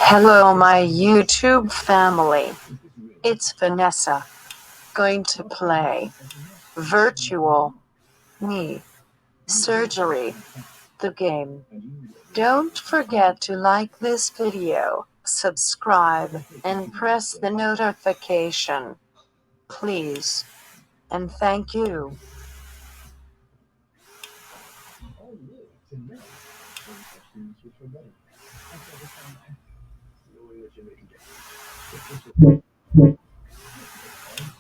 Hello, my YouTube family. It's Vanessa, going to play Virtual Knee Surgery, the game. Don't forget to like this video, subscribe, and press the notification. Please. And thank you.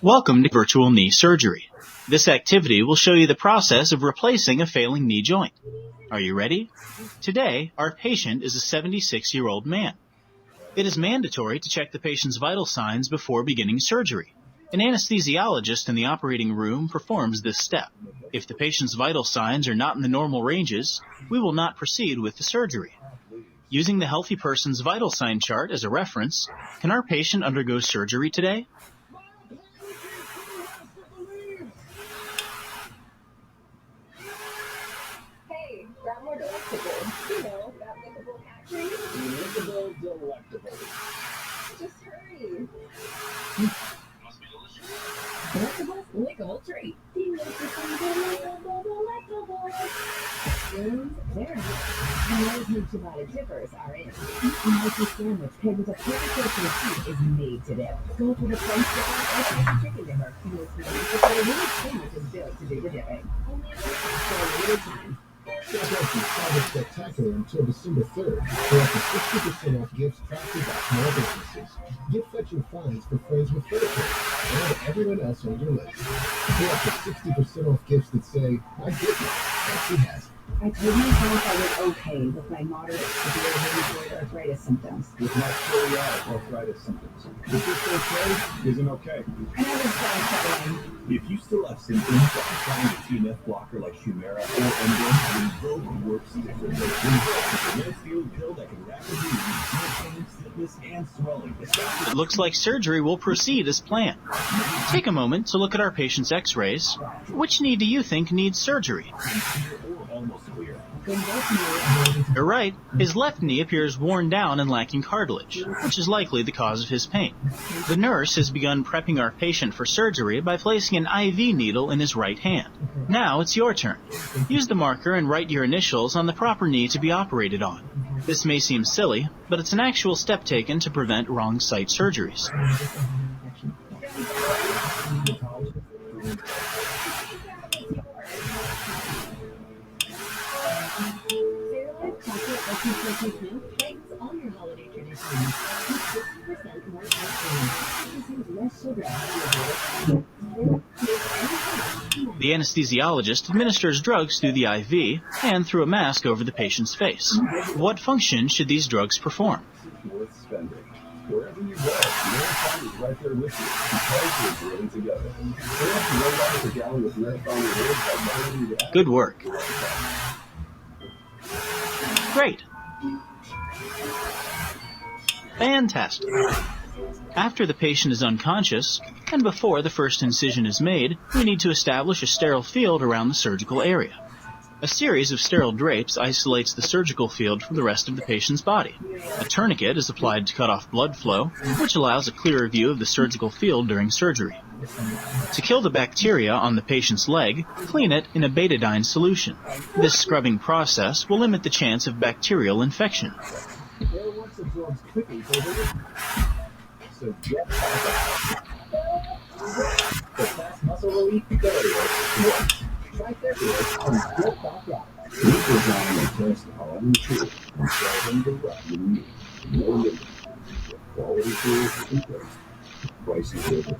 Welcome to virtual knee surgery. This activity will show you the process of replacing a failing knee joint. Are you ready? Today, our patient is a 76-year-old man. It is mandatory to check the patient's vital signs before beginning surgery. An anesthesiologist in the operating room performs this step. If the patient's vital signs are not in the normal ranges, we will not proceed with the surgery. Using the healthy person's vital sign chart as a reference, can our patient undergo surgery today? Hey, grab more delectables. You know, that lickable cat treat. Lickable delectables. Just hurry. Delectables, lickable treat. Spoons, they're out. And those new Ciabatta dippers are in. A healthy sandwich paired with a perfect portion of soup is made to dip. Go for the French dipper or spicy chicken dipper. You'll see that a little sandwich is built to do the dipping. Only for a limited time. Check out the Ciabatta Spectacular until December 3rd for up to 60% off gifts crafted by small businesses. Gift fetching finds for friends with furniture and everyone else on your list. For up to 60% off gifts that say, I get it, Pepsi has it. I told myself I was okay with my moderate severe rheumatoid arthritis symptoms. With my psoriatic arthritis symptoms. But this okay isn't okay. And I was done settling. If you still have symptoms that are trying a TNF blocker like Humira or Enbrel, Rinvoq works differently. Rinvoq is a no-steroid pill that can rapidly reduce joint pain, stiffness, and swelling. It looks like surgery will proceed as planned. Take a moment to look at our patient's x-rays. Which knee do you think needs surgery? Or almost clear. You're right. His left knee appears worn down and lacking cartilage, which is likely the cause of his pain. The nurse has begun prepping our patient for surgery by placing an IV needle in his right hand. Now it's your turn. Use the marker and write your initials on the proper knee to be operated on. This may seem silly, but it's an actual step taken to prevent wrong site surgeries. Chocolate milk brings all your holiday traditions with 60% more ice less sugar. The anesthesiologist administers drugs through the IV and through a mask over the patient's face. What function should these drugs perform? Worth spending. Wherever you go, Marathon is right there with you because we're growing together. They have to roll out of the galley with Marathon Rewards by downloading the app. Good work. Great. Fantastic. After the patient is unconscious, and before the first incision is made, we need to establish a sterile field around the surgical area. A series of sterile drapes isolates the surgical field from the rest of the patient's body. A tourniquet is applied to cut off blood flow, which allows a clearer view of the surgical field during surgery. To kill the bacteria on the patient's leg, clean it in a betadine solution. This scrubbing process will limit the chance of bacterial infection. Their works absorbs quickly for the so get the fast muscle relief works. Try Therapy and get back out. We design and test our own tools and sell them directly to you. No limit. Quality tools in place. Prices over.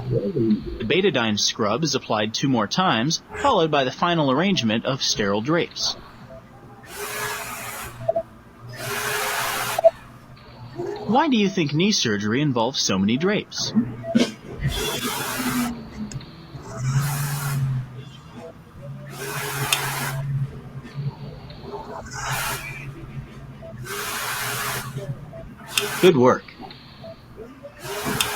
Whatever you do. The betadine scrub is applied 2 more times, followed by the final arrangement of sterile drapes. Why do you think knee surgery involves so many drapes? Good work.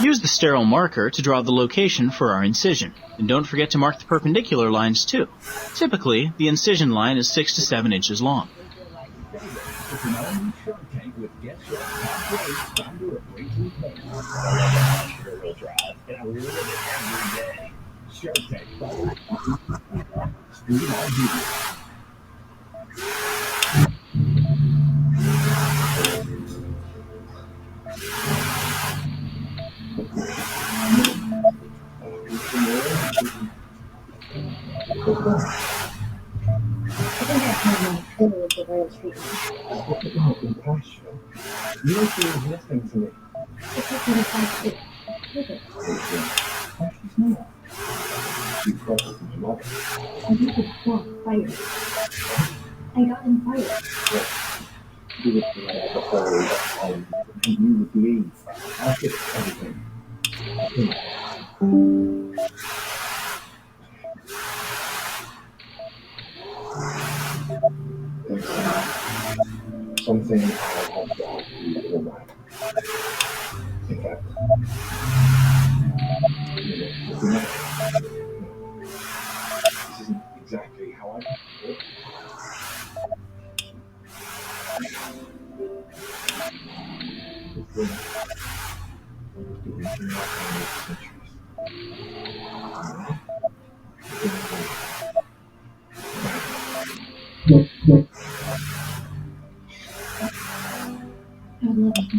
Use the sterile marker to draw the location for our incision, and don't forget to mark the perpendicular lines too. Typically, the incision line is 6 to 7 inches long. It's an all-new Shark Tank with guest star Tom Brady, founder of Breakthrough Pay. I love that rear-wheel drive, and I live it every day. Shark Tank. Stream on video. You don't seem listening to me. She's not. She crushes my mother. You could fire. I got him fired. You would be like the whole and you would leave. I'll get everything. There's something I have to ask you to remind. In fact, this isn't exactly how I feel.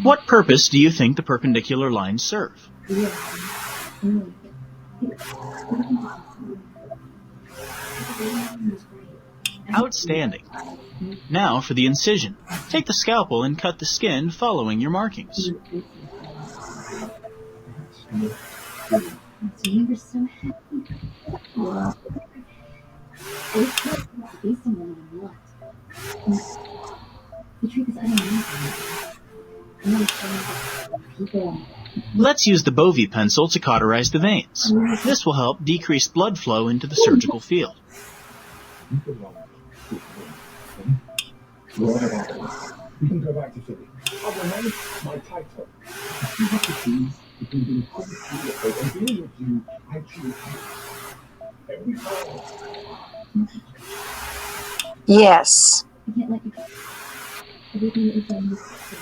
What purpose do you think the perpendicular lines serve? Outstanding. Now for the incision. Take the scalpel and cut the skin following your markings. So you were so happy. I was trying to be someone I want. The truth is, I don't know. I'm not sure people. Let's use the Bovie pencil to cauterize the veins. This will help decrease blood flow into the surgical field. We can go back to Philly. I'll remain my title. If you have to choose between being positive and being with you, I choose you. Every time. Yes. I can't let you go. Everything that you've done is good.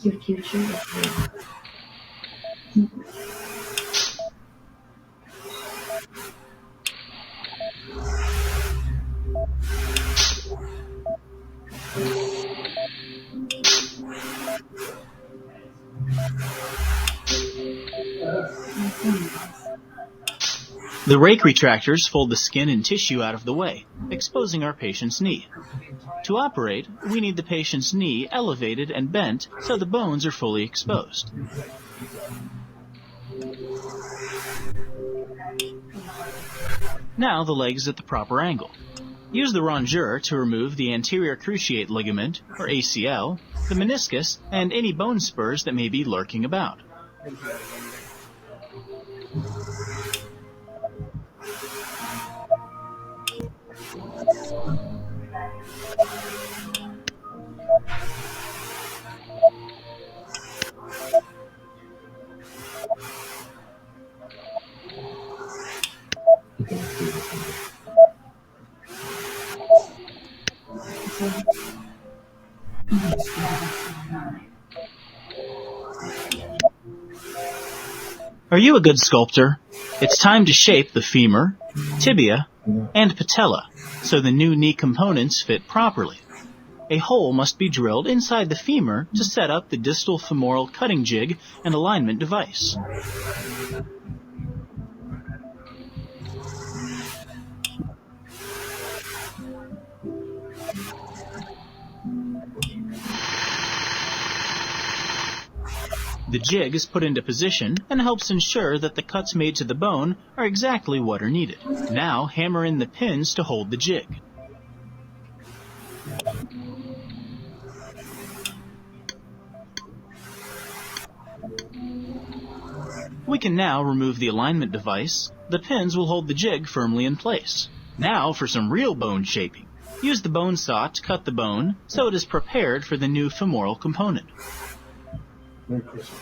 Your future is real. The rake retractors fold the skin and tissue out of the way, exposing our patient's knee. To operate, we need the patient's knee elevated and bent so the bones are fully exposed. Now the leg is at the proper angle. Use the rongeur to remove the anterior cruciate ligament, or ACL, the meniscus, and any bone spurs that may be lurking about. Are you a good sculptor? It's time to shape the femur, tibia, and patella so the new knee components fit properly. A hole must be drilled inside the femur to set up the distal femoral cutting jig and alignment device. The jig is put into position and helps ensure that the cuts made to the bone are exactly what are needed. Now hammer in the pins to hold the jig. We can now remove the alignment device. The pins will hold the jig firmly in place. Now for some real bone shaping. Use the bone saw to cut the bone so it is prepared for the new femoral component. Merry Christmas.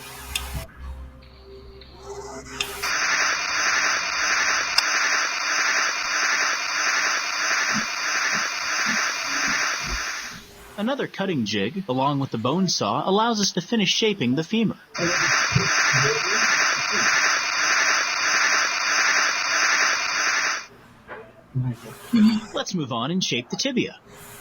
Another cutting jig, along with the bone saw, allows us to finish shaping the femur. Let's move on and shape the tibia.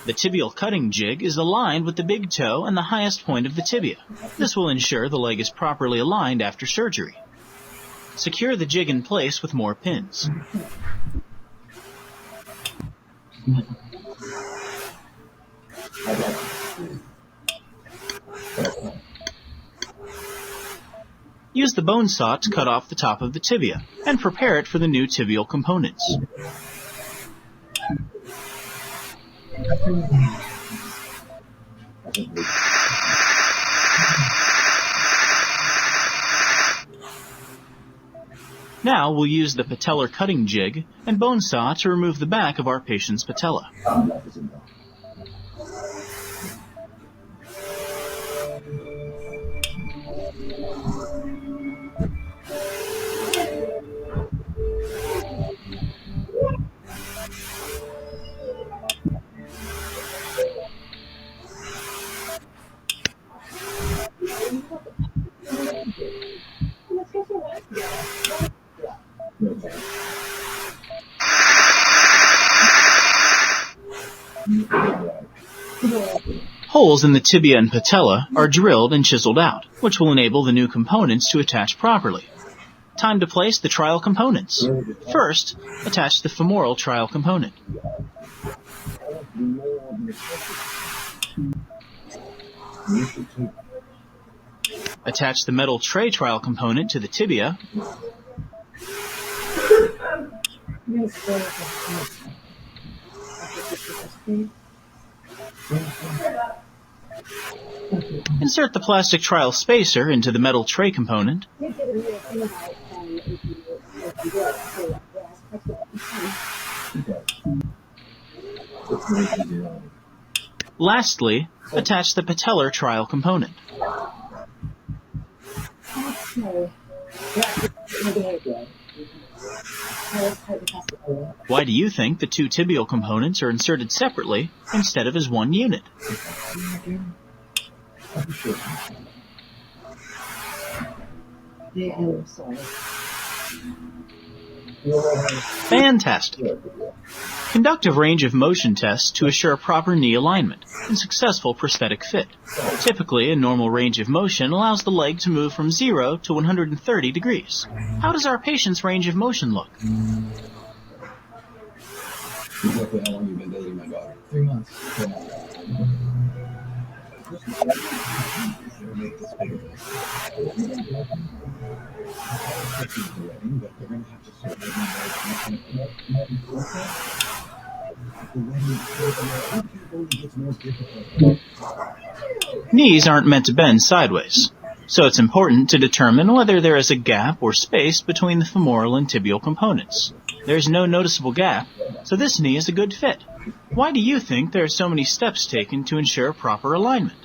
The tibial cutting jig is aligned with the big toe and the highest point of the tibia. This will ensure the leg is properly aligned after surgery. Secure the jig in place with more pins. Use the bone saw to cut off the top of the tibia and prepare it for the new tibial components. Now we'll use the patellar cutting jig and bone saw to remove the back of our patient's patella. Holes in the tibia and patella are drilled and chiseled out, which will enable the new components to attach properly. Time to place the trial components. First, attach the femoral trial component. Attach the metal tray trial component to the tibia. Insert the plastic trial spacer into the metal tray component. Lastly, attach the patellar trial component. Why do you think the two tibial components are inserted separately instead of as one unit? Fantastic! Conductive range of motion tests to assure proper knee alignment and successful prosthetic fit. Typically, a normal range of motion allows the leg to move from 0 to 130 degrees. How does our patient's range of motion look? Exactly how long you've been dating my daughter? 3 months. Make this bigger. But they're going to have to sort of Knees aren't meant to bend sideways, so it's important to determine whether there is a gap or space between the femoral and tibial components. There's no noticeable gap, so this knee is a good fit. Why do you think there are so many steps taken to ensure proper alignment?